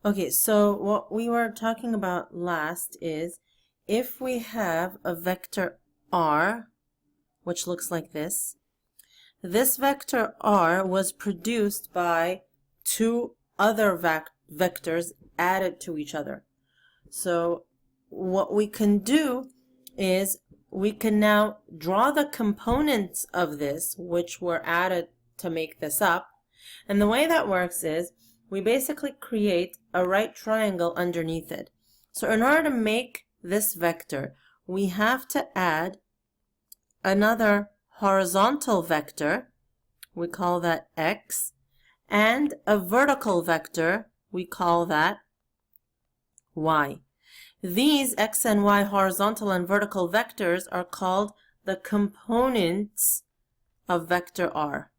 Okay, so what we were talking about last is if we have a vector r, which looks like this vector r was produced by two other vectors added to each other. So what we can do is we can now draw the components of this, which were added to make this up. And the way that works is we basically create a right triangle underneath it. So in order to make this vector, we have to add another horizontal vector, we call that x, and a vertical vector, we call that y. These x and y horizontal and vertical vectors are called the components of vector r.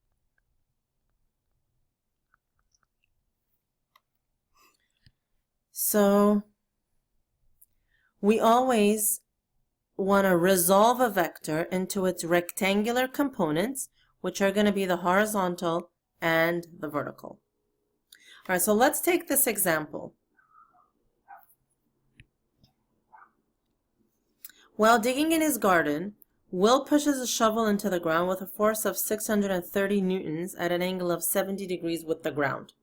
So we always want to resolve a vector into its rectangular components, which are going to be the horizontal and the vertical. All right, so let's take this example. While digging in his garden, Will pushes a shovel into the ground with a force of 630 newtons at an angle of 70 degrees with the ground.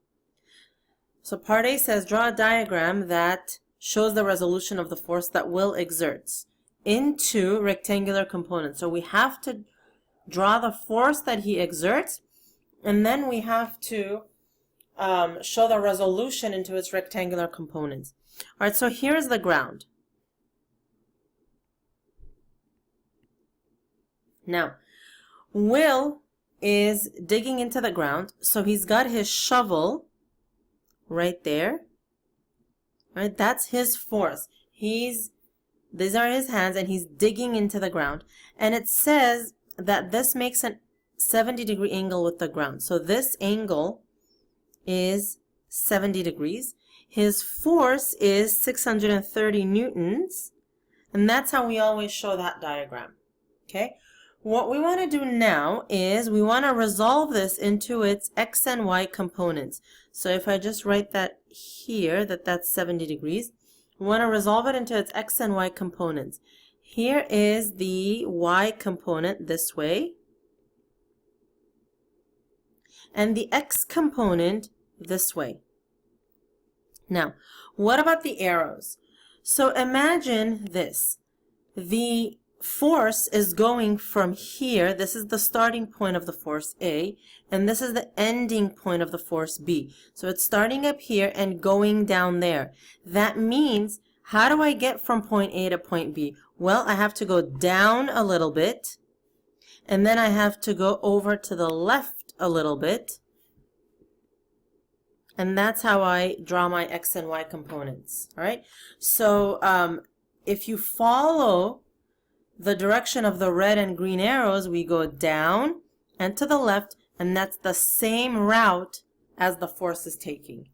So part A says, draw a diagram that shows the resolution of the force that Will exerts into rectangular components. So we have to draw the force that he exerts, and then we have to show the resolution into its rectangular components. All right, so here is the ground. Now, Will is digging into the ground, so he's got his shovel right there. Right, that's his force. These are his hands, and he's digging into the ground. And it says that this makes a 70-degree angle with the ground. So this angle is 70 degrees. His force is 630 newtons, and that's how we always show that diagram. Okay? What we want to do now is we want to resolve this into its x and y components. So if I just write that here, that's 70 degrees, we want to resolve it into its x and y components. Here is the y component this way, and the x component this way. Now, what about the arrows? So imagine this. The force is going from here. This is the starting point of the force A, and this is the ending point of the force B. So it's starting up here and going down there. That means, how do I get from point A to point B? Well, I have to go down a little bit, and then I have to go over to the left a little bit, and that's how I draw my x and y components. All right, so if you follow the direction of the red and green arrows, we go down and to the left, and that's the same route as the force is taking.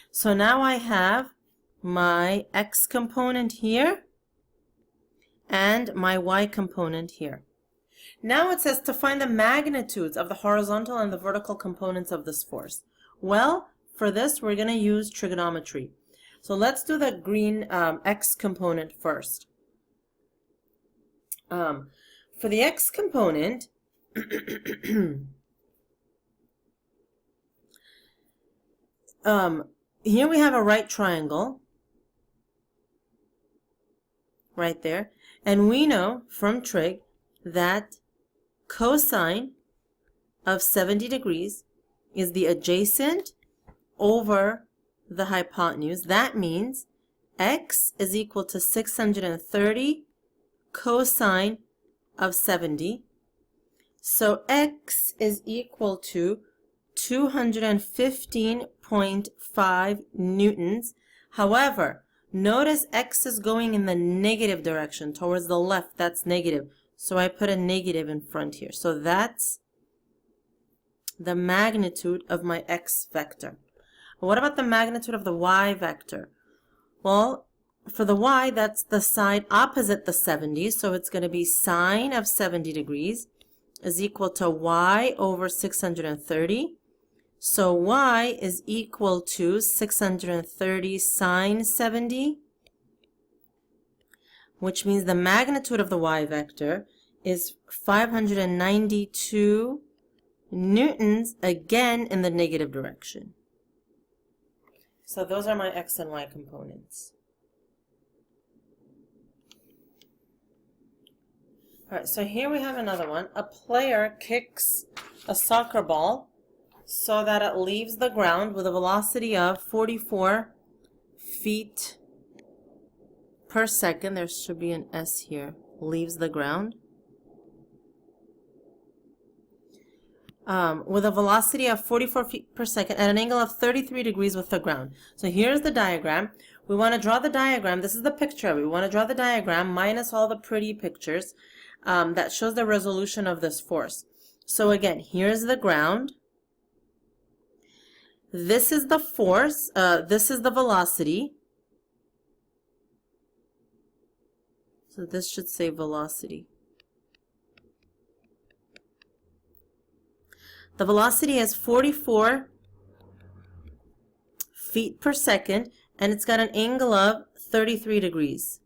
So now I have my x component here and my y component here. Now it says to find the magnitudes of the horizontal and the vertical components of this force. Well, for this we're going to use trigonometry. So let's do the green x component first. For the x component, here we have a right triangle right there, and we know from trig that cosine of 70 degrees is the adjacent over the hypotenuse. That means x is equal to 630 cosine of 70. So x is equal to 215.5 newtons. However, notice x is going in the negative direction, towards the left. That's negative. So I put a negative in front here. So that's the magnitude of my x vector. What about the magnitude of the y vector? Well, for the y, that's the side opposite the 70, so it's going to be sine of 70 degrees is equal to y over 630. So y is equal to 630 sine 70, which means the magnitude of the y vector is 592 newtons, again in the negative direction. So those are my x and y components. All right, so here we have another one. A player kicks a soccer ball so that it leaves the ground with a velocity of 44 feet per second. There should be an S here. Leaves the ground. With a velocity of 44 feet per second at an angle of 33 degrees with the ground. So here's the diagram. We want to draw the diagram. This is the picture. We want to draw the diagram minus all the pretty pictures that shows the resolution of this force. So again, here's the ground. This is the force. This is the velocity. So this should say velocity. The velocity is 44 feet per second, and it's got an angle of 33 degrees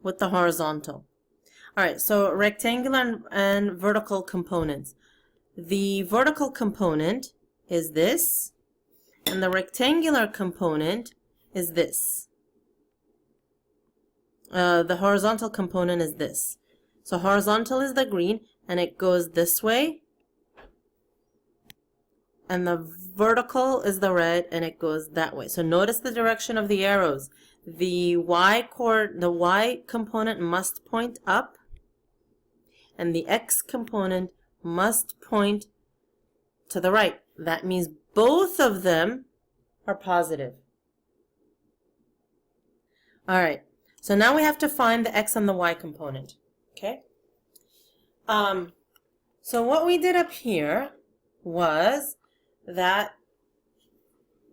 with the horizontal. All right, so rectangular and vertical components. The vertical component is this, and the rectangular component is this. The horizontal component is this. So horizontal is the green, and it goes this way. And the vertical is the red, and it goes that way. So notice the direction of the arrows. The y component must point up, and the x component must point to the right. That means both of them are positive. All right. So now we have to find the x and the y component. Okay. So what we did up here was that,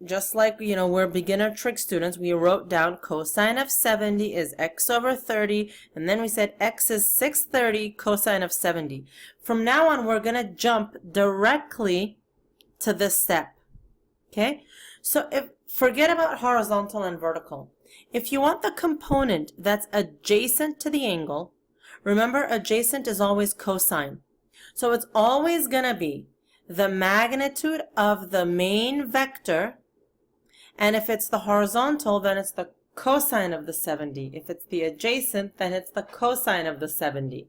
just like, we're beginner trig students, we wrote down cosine of 70 is x over 30, and then we said x is 630 cosine of 70. From now on, we're going to jump directly to this step. Okay? So forget about horizontal and vertical. If you want the component that's adjacent to the angle, remember adjacent is always cosine. So it's always going to be the magnitude of the main vector, and if it's the horizontal, then it's the cosine of the 70. If it's the adjacent, then it's the cosine of the 70.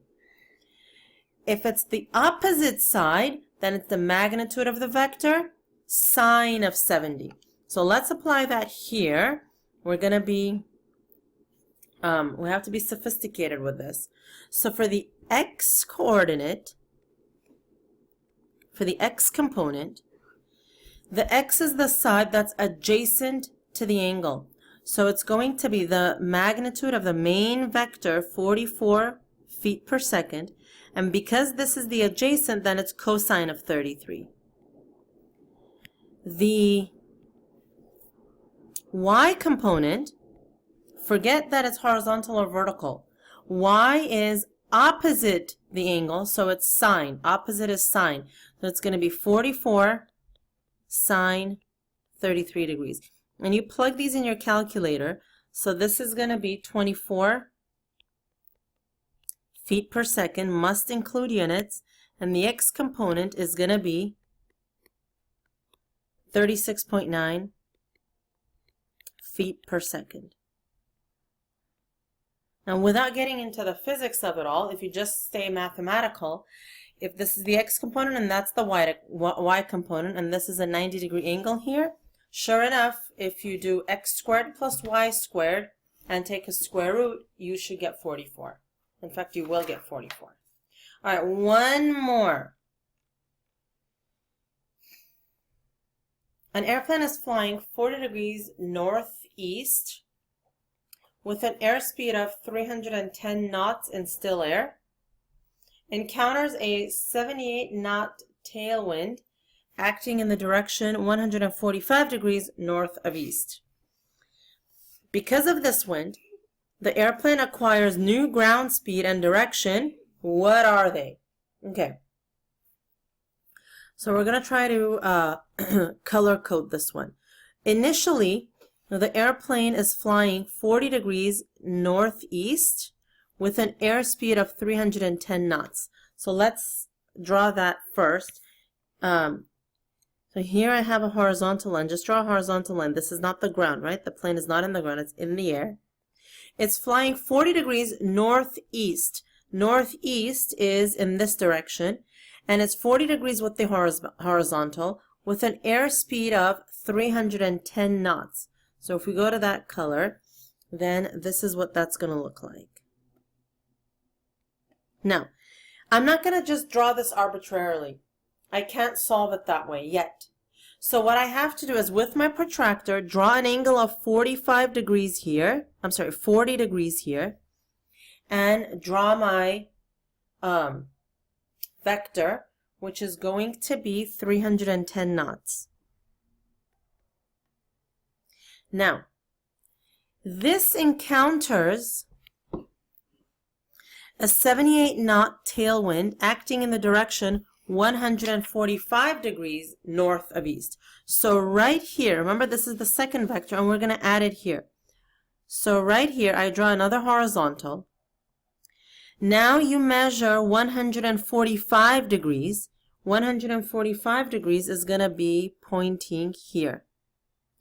If it's the opposite side, then it's the magnitude of the vector, sine of 70. So let's apply that here. We're going to be, we have to be sophisticated with this. So for the x coordinate, for the x component, the x is the side that's adjacent to the angle. So it's going to be the magnitude of the main vector, 44 feet per second. And because this is the adjacent, then it's cosine of 33. The y component, forget that it's horizontal or vertical. Y is opposite the angle, so it's sine. Opposite is sine. So it's going to be 44 sine 33 degrees. And you plug these in your calculator. So this is going to be 24 feet per second, must include units. And the x component is going to be 36.9 feet per second. Now, without getting into the physics of it all, if you just stay mathematical, if this is the x component and that's the y component, and this is a 90-degree angle here, sure enough, if you do x squared plus y squared and take a square root, you should get 44. In fact, you will get 44. All right, one more. An airplane is flying 40 degrees northeast with an airspeed of 310 knots in still air, encounters a 78 knot tailwind acting in the direction 145 degrees north of east. Because of this wind, the airplane acquires new ground speed and direction. What are they? Okay. So we're going to try to color code this one. Initially, the airplane is flying 40 degrees northeast with an airspeed of 310 knots. So let's draw that first. So here I have a horizontal line. Just draw a horizontal line. This is not the ground, right? The plane is not in the ground. It's in the air. It's flying 40 degrees northeast. Northeast is in this direction. And it's 40 degrees with the horizontal with an airspeed of 310 knots. So if we go to that color, then this is what that's going to look like. Now, I'm not going to just draw this arbitrarily. I can't solve it that way yet. So what I have to do is with my protractor, draw an angle of 45 degrees here. 40 degrees here. And draw my vector, which is going to be 310 knots. Now, this encounters a 78 knot tailwind acting in the direction 145 degrees north of east. So right here, remember this is the second vector and we're going to add it here. So right here I draw another horizontal. Now you measure 145 degrees. 145 degrees is going to be pointing here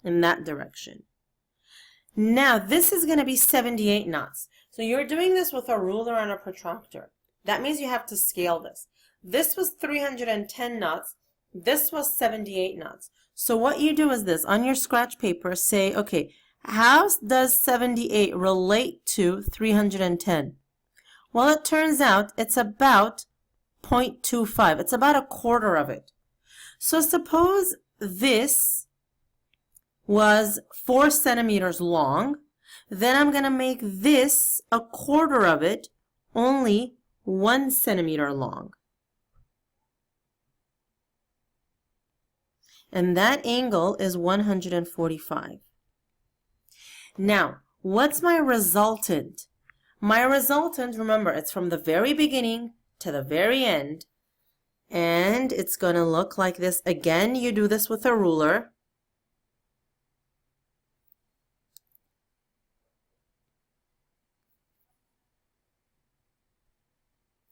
in that direction. Now this is going to be 78 knots. So you're doing this with a ruler and a protractor. That means you have to scale this. This was 310 knots. This was 78 knots. So what you do is this. On your scratch paper, say, okay, how does 78 relate to 310? Well, it turns out it's about 0.25. It's about a quarter of it. So suppose this was 4 centimeters long. Then I'm going to make this a quarter of it, only 1 centimeter long. And that angle is 145. Now, what's my resultant? My resultant, remember, it's from the very beginning to the very end. And it's going to look like this. Again, you do this with a ruler.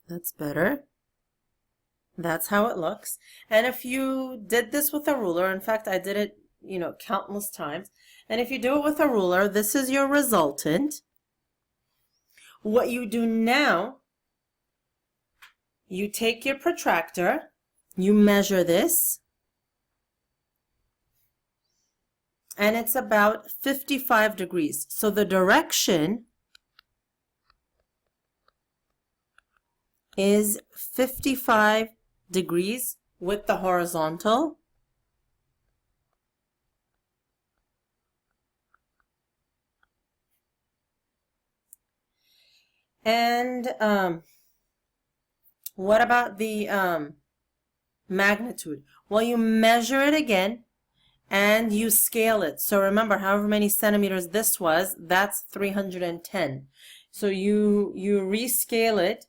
That's better. That's how it looks. And if you did this with a ruler, in fact, I did it, countless times. And if you do it with a ruler, this is your resultant. What you do now, you take your protractor, you measure this, and it's about 55 degrees. So the direction is 55 degrees with the horizontal. And what about the magnitude? Well, you measure it again and you scale it. So remember, however many centimeters this was, that's 310. So you rescale it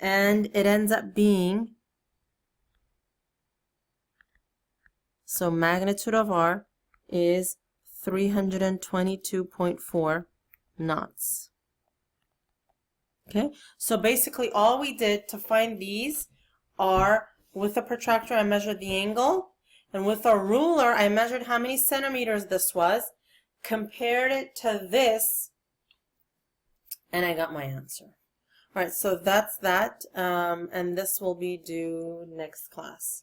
and it ends up being, so magnitude of R is 322.4 knots. Okay, so basically all we did to find these are with a protractor I measured the angle, and with a ruler I measured how many centimeters this was, compared it to this, and I got my answer. All right, so that's that, and this will be due next class.